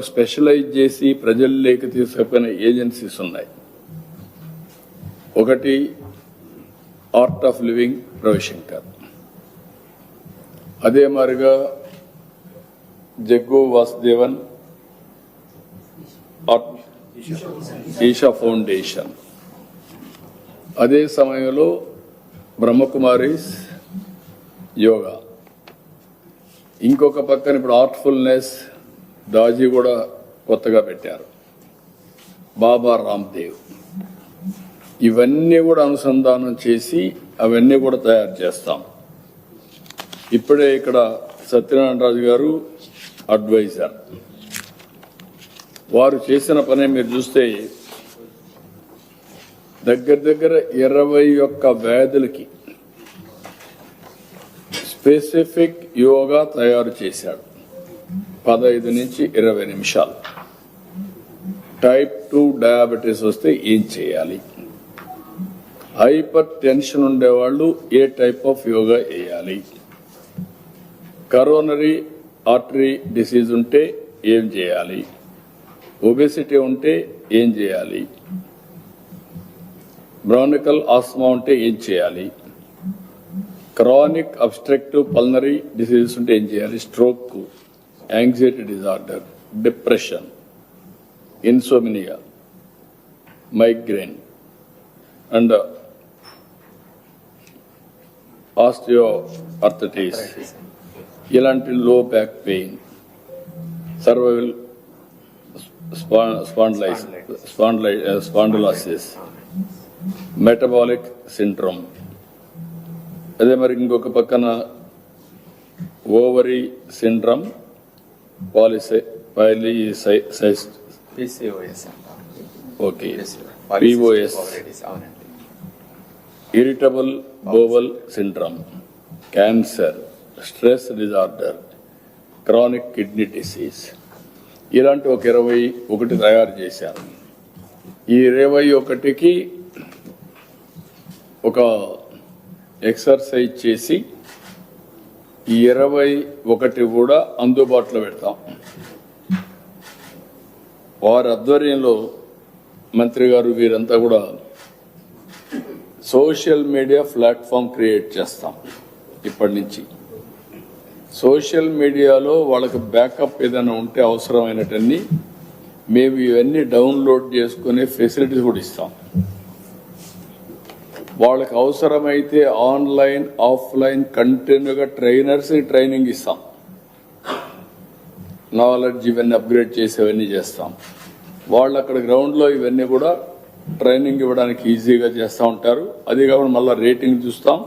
Specialise చేసి ప్రజల్లోకి తీసుకుపోయిన agencies ఉన్నాయి. ఒకటి ఆర్ట్ ఆఫ్ లివింగ్ రవిశంకర్, అదే మాదిరిగా జగ్గు వాసుదేవన్ ఈషా ఫౌండేషన్, అదే సమయంలో బ్రహ్మకుమారీస్ యోగా, ఇంకొక పక్కన ఇప్పుడు ఆర్ట్ఫుల్నెస్ దాజీ కూడా కొత్తగా పెట్టారు, బాబా రామ్దేవ్. ఇవన్నీ కూడా అనుసంధానం చేసి అవన్నీ కూడా తయారు చేస్తాం. ఇప్పుడే ఇక్కడ సత్యనారాయణరాజు గారు అడ్వైజర్, వారు చేసిన పని మీరు చూస్తే దగ్గర 21 వ్యాధులకి స్పెసిఫిక్ యోగా తయారు చేశాడు. 15 నుంచి 20 నిమిషాలు. టైప్ 2 డయాబెటీస్ వస్తే ఏం చేయాలి, హైపర్ టెన్షన్ ఉండేవాళ్ళు ఏ టైప్ ఆఫ్ యోగా వేయాలి, కరోనరీ ఆర్టరీ డిసీజ్ ఉంటే ఏం చేయాలి, ఒబెసిటీ ఉంటే ఏం చేయాలి, బ్రానికల్ ఆస్మా ఉంటే ఏం చేయాలి, క్రానిక్ అబ్స్ట్రక్టివ్ పల్మనరీ డిసీజెస్ ఉంటే ఏం చేయాలి, stroke, anxiety disorder, depression, insomnia, migraine and osteoarthritis, ఇలాంటి లో back pain, survival spondylosis, metabolic syndrome, అదే మరి ఇంకొక పక్కన ovary syndrome, POS, irritable bowel syndrome, cancer, stress disorder, chronic kidney disease, ఇలాంటి ఒక 21 తయారు చేశారు. ఈ 21కి ఒక ఎక్సర్సైజ్ చేసి ఈ 21 కూడా అందుబాటులో పెడతాం. వారి ఆధ్వర్యంలో మంత్రి గారు వీరంతా కూడా సోషల్ మీడియా ప్లాట్ఫామ్ క్రియేట్ చేస్తాం. ఇప్పటి నుంచి సోషల్ మీడియాలో వాళ్ళకి బ్యాకప్ ఏదైనా ఉంటే అవసరమైనటన్ని మేము ఇవన్నీ డౌన్లోడ్ చేసుకునే ఫెసిలిటీస్ కూడా ఇస్తాం. వాళ్ళకి అవసరమైతే ఆన్లైన్ ఆఫ్లైన్ కంటిన్యూగా ట్రైనింగ్ ఇస్తాం. నాలెడ్జ్ ఇవన్నీ అప్గ్రేడ్ చేసేవన్నీ చేస్తాం. వాళ్ళు అక్కడ గ్రౌండ్లో ఇవన్నీ కూడా ట్రైనింగ్ ఇవ్వడానికి ఈజీగా చేస్తూ ఉంటారు. అది కాకుండా మళ్ళీ రేటింగ్ చూస్తాం.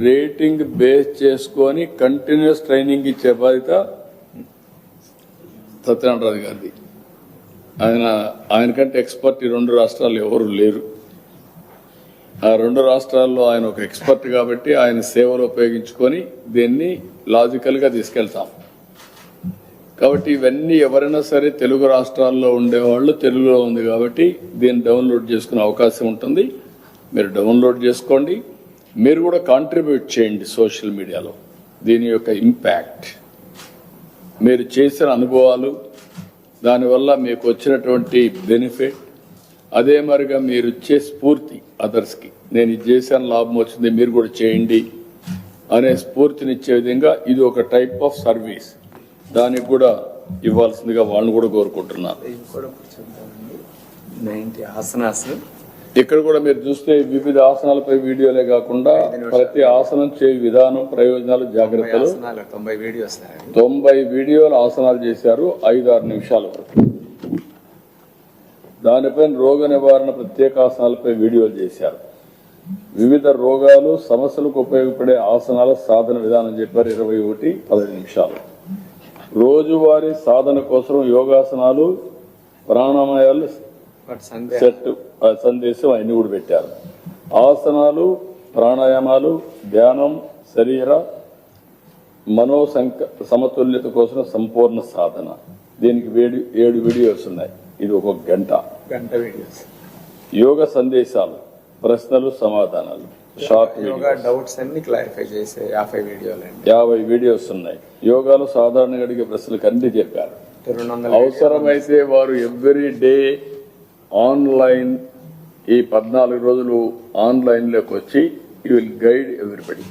రేటింగ్ బేస్ చేసుకొని కంటిన్యూస్ ట్రైనింగ్ ఇచ్చే బాధ్యత సత్యనారాయణ గారిది. ఆయనకంటే ఎక్స్పర్ట్ ఈ 2 రాష్ట్రాలు ఎవరు లేరు. ఆ 2 రాష్ట్రాల్లో ఆయన ఒక ఎక్స్పర్ట్ కాబట్టి ఆయన సేవలు ఉపయోగించుకొని దీన్ని లాజికల్గా తీసుకెళ్తాం. కాబట్టి ఇవన్నీ ఎవరైనా సరే తెలుగు రాష్ట్రాల్లో ఉండేవాళ్ళు తెలుగులో ఉంది కాబట్టి దీన్ని డౌన్లోడ్ చేసుకునే అవకాశం ఉంటుంది. మీరు డౌన్లోడ్ చేసుకోండి. మీరు కూడా కాంట్రిబ్యూట్ చేయండి సోషల్ మీడియాలో. దీని యొక్క ఇంపాక్ట్, మీరు చేసిన అనుభవాలు, దానివల్ల మీకు వచ్చినటువంటి బెనిఫిట్, అదే మరిగా మీరు ఇచ్చే స్ఫూర్తి అదర్స్కి, నేను ఇది చేశాను లాభం వచ్చింది మీరు కూడా చేయండి అనే స్ఫూర్తినిచ్చే విధంగా ఇది ఒక టైప్ ఆఫ్ సర్వీస్. దానికి కూడా ఇవ్వాల్సిందిగా వాళ్ళని కూడా కోరుకుంటున్నాను. ఇక్కడ కూడా మీరు చూస్తే వివిధ ఆసనాలపై వీడియోలే కాకుండా ప్రతి ఆసనం చేయ విధానం, ప్రయోజనాలు, జాగ్రత్తలు 90 వీడియోలు ఆసనాలు చేశారు 5-6 నిమిషాల వరకు. దానిపైన రోగ నివారణ ప్రత్యేక ఆసనాలపై వీడియోలు చేశారు. వివిధ రోగాలు, సమస్యలకు ఉపయోగపడే ఆసనాల సాధన విధానం చెప్పారు 21-15 నిమిషాలు. రోజువారీ సాధన కోసం యోగాసనాలు, ప్రాణాయామాలు సెట్ సందేశం అన్ని కూడా పెట్టారు. ఆసనాలు, ప్రాణాయామాలు, ధ్యానం, శరీర మనో సమతుల్యత కోసం సంపూర్ణ సాధన. దీనికి 7 వీడియోస్ ఉన్నాయి. ఇది ఒక గంట వీడియోస్. యోగ సందేశాలు, ప్రశ్నలు, సమాధానాలు, షార్ట్ డౌట్స్ అన్ని క్లారిఫై చేసే 50 వీడియోలు 50 వీడియోస్ ఉన్నాయి. యోగాలో సాధారణంగా అడిగే ప్రశ్నలకు అన్ని చెప్పారు. 200 అవసరమైతే వారు ఎవ్రీ డే ఆన్లైన్ ఈ 14 రోజులు ఆన్లైన్లోకి వచ్చి యూ విల్ గైడ్ ఎవ్రీబడి.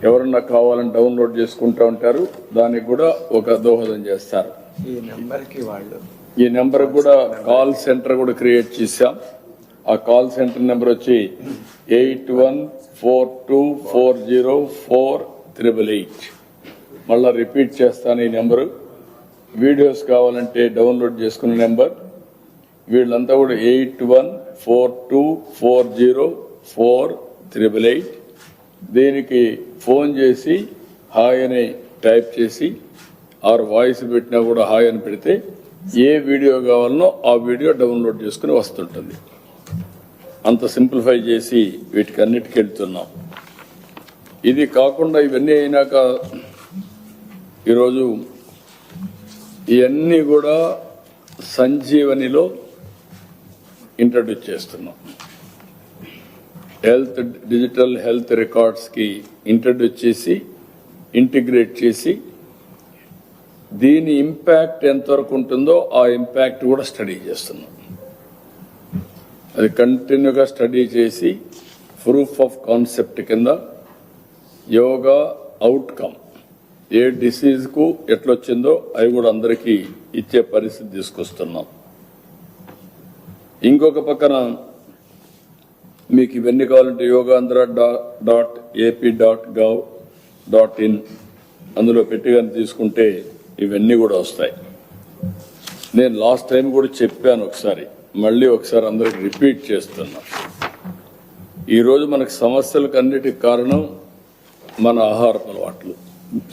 ఎవరన్నా కావాలని డౌన్లోడ్ చేసుకుంటూ ఉంటారు, దానికి కూడా ఒక దోహదం చేస్తారు. ఈ నెంబర్ కి వాళ్ళు ఈ నెంబర్ కూడా కాల్ సెంటర్ కూడా క్రియేట్ చేశాం. ఆ కాల్ సెంటర్ నెంబర్ వచ్చి 8142404888. మళ్ళా రిపీట్ చేస్తాను ఈ నెంబరు. వీడియోస్ కావాలంటే డౌన్లోడ్ చేసుకునే నెంబర్. వీళ్ళంతా కూడా 8142404888. దీనికి ఫోన్ చేసి హాయ్ అని టైప్ చేసి ఆర్ వాయిస్ పెట్టినా కూడా హాయ్ అని పెడితే ఏ వీడియో కావాలనో ఆ వీడియో డౌన్లోడ్ చేసుకుని వస్తుంటుంది. అంత సింప్లిఫై చేసి వీటికి అన్నిటికీ వెళ్తున్నాం. ఇది కాకుండా ఇవన్నీ అయినాక ఈరోజు ఇవన్నీ కూడా సంజీవనిలో ఇంట్రడ్యూస్ చేస్తున్నాం. డిజిటల్ హెల్త్ రికార్డ్స్ కి ఇంట్రడ్యూస్ చేసి ఇంటిగ్రేట్ చేసి దీని ఇంపాక్ట్ ఎంతవరకు ఉంటుందో ఆ ఇంపాక్ట్ కూడా స్టడీ చేస్తున్నాం. అది కంటిన్యూగా స్టడీ చేసి ప్రూఫ్ ఆఫ్ కాన్సెప్ట్ కింద యోగా అవుట్కమ్ ఏ డిసీజ్కు ఎట్లొచ్చిందో అవి కూడా అందరికీ ఇచ్చే పరిస్థితి తీసుకొస్తున్నాం. ఇంకొక పక్కన మీకు ఇవన్నీ కావాలంటే yogaandhra.ap.gov.in అందులో పెట్టి కానీ తీసుకుంటే ఇవన్నీ కూడా వస్తాయి. నేను లాస్ట్ టైం కూడా చెప్పాను ఒకసారి, మళ్ళీ ఒకసారి అందరికి రిపీట్ చేస్తున్నా. ఈరోజు మనకు సమస్యలకు అన్నిటికి కారణం మన ఆహారపు అలవాట్లు.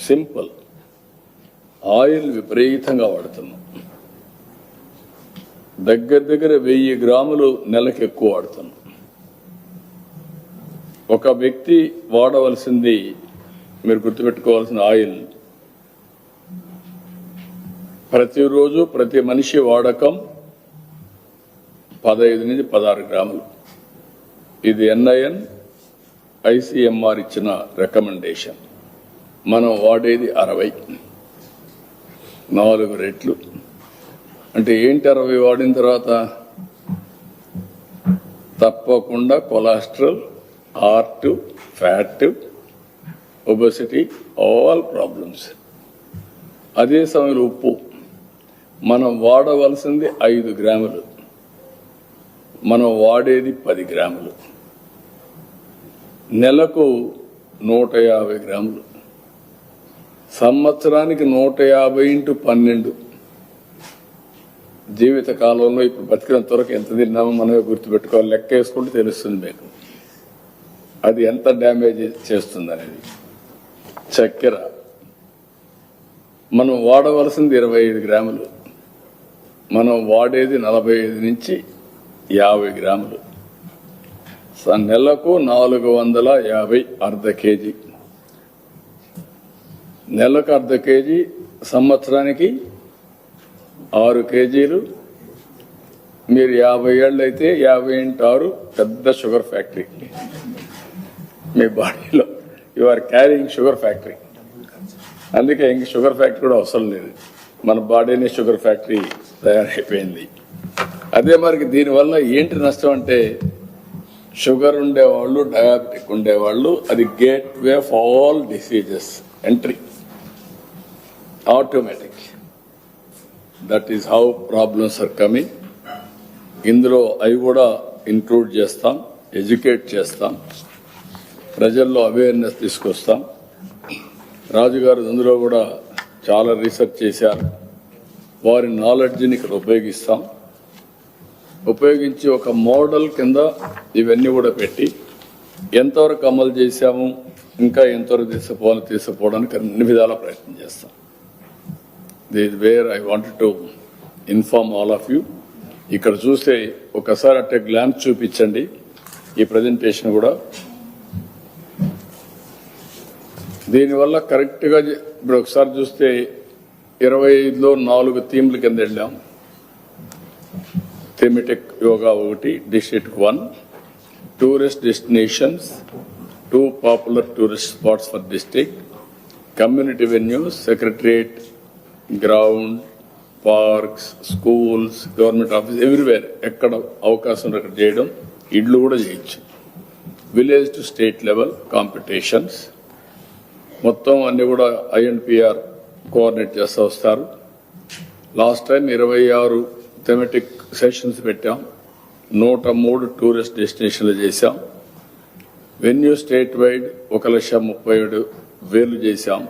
సింపుల్, ఆయిల్ విపరీతంగా వాడుతున్నాం. దగ్గర 1000 గ్రాములు నెలకు ఎక్కువ వాడుతున్నాం. ఒక వ్యక్తి వాడవలసింది మీరు గుర్తుపెట్టుకోవాల్సిన ఆయిల్ ప్రతిరోజు ప్రతి మనిషి వాడకం 15 నుంచి 16 గ్రాములు. ఇది NIN ICMR ఇచ్చిన రికమెండేషన్. మనం వాడేది 60, 4 రెట్లు. అంటే ఏంటి 60 వాడిన తర్వాత తప్పకుండా cholesterol, heart, fat, obesity, all problems. అదే సమయంలో ఉప్పు మనం వాడవలసింది 5 గ్రాములు, మనం వాడేది 10 గ్రాములు. నెలకు 150 గ్రాములు, సంవత్సరానికి 150 × 12. జీవిత కాలంలో ఇప్పుడు బతికినంత వరకు ఎంత తిన్నామో మనమే గుర్తుపెట్టుకోవాలి. లెక్క వేసుకుంటే తెలుస్తుంది మీకు అది ఎంత డ్యామేజ్ చేస్తుంది అనేది. చక్కెర మనం వాడవలసింది 25 గ్రాములు, మనం వాడేది 45 నుంచి 50 గ్రాములు. నెలకు 450, అర్ధ కేజీ. నెలకు అర్ధ కేజీ, సంవత్సరానికి 6 కేజీలు. మీరు 50 ఏళ్ళు అయితే 50 × 6 పెద్ద షుగర్ ఫ్యాక్టరీ మీ బాడీలో. You are carrying sugar factory. అందుకే ఇంక షుగర్ ఫ్యాక్టరీ కూడా అవసరం లేదు, మన బాడీనే షుగర్ ఫ్యాక్టరీ తయారైపోయింది. అదే మరి దీనివల్ల ఏంటి నష్టం అంటే, షుగర్ ఉండేవాళ్ళు, డయాబెటిక్ ఉండేవాళ్ళు, అది gateway of all diseases entry automatic. That is how problems are coming. ఇందులో అవి కూడా ఇంక్లూడ్ చేస్తాం, ఎడ్యుకేట్ చేస్తాం, ప్రజల్లో అవేర్నెస్ తీసుకొస్తాం. రాజుగారు అందులో కూడా చాలా రీసెర్చ్ చేశారు. వారి నాలెడ్జ్ని ఇక్కడ ఉపయోగిస్తాం. ఉపయోగించి ఒక మోడల్ కింద ఇవన్నీ కూడా పెట్టి ఎంతవరకు అమలు చేశాము, ఇంకా ఎంతవరకు తీసుకుపోవడానికి అన్ని విధాల ప్రయత్నం చేస్తాం. This where I wanted to inform all of you. ఇక్కడ చూస్తే ఒకసారి అట్టే గ్లాన్స్ చూపించండి ఈ ప్రజెంటేషన్ కూడా. దీనివల్ల కరెక్ట్గా ఇప్పుడు ఒకసారి చూస్తే 25లో 4 థీమ్ల కింద వెళ్ళాం. Thematic yoga 1, district 1, tourist destinations, 2 popular tourist spots for district, community venues, secretariat ground, parks, schools, government office everywhere ఎక్కడ అవకాశం ఉంటే అక్కడ చేయడం, ఇళ్ళు కూడా చేయొచ్చు. Village to state level competitions మొత్తం అన్ని కూడా INPR కోఆర్డినేట్ చేస్తూ వస్తారు. లాస్ట్ టైం 26 థెమెటిక్ సెషన్స్ పెట్టాం, 103 టూరిస్ట్ డెస్టినేషన్లు చేశాం. వెన్యూ స్టేట్ వైడ్ 1,37,000 చేశాం.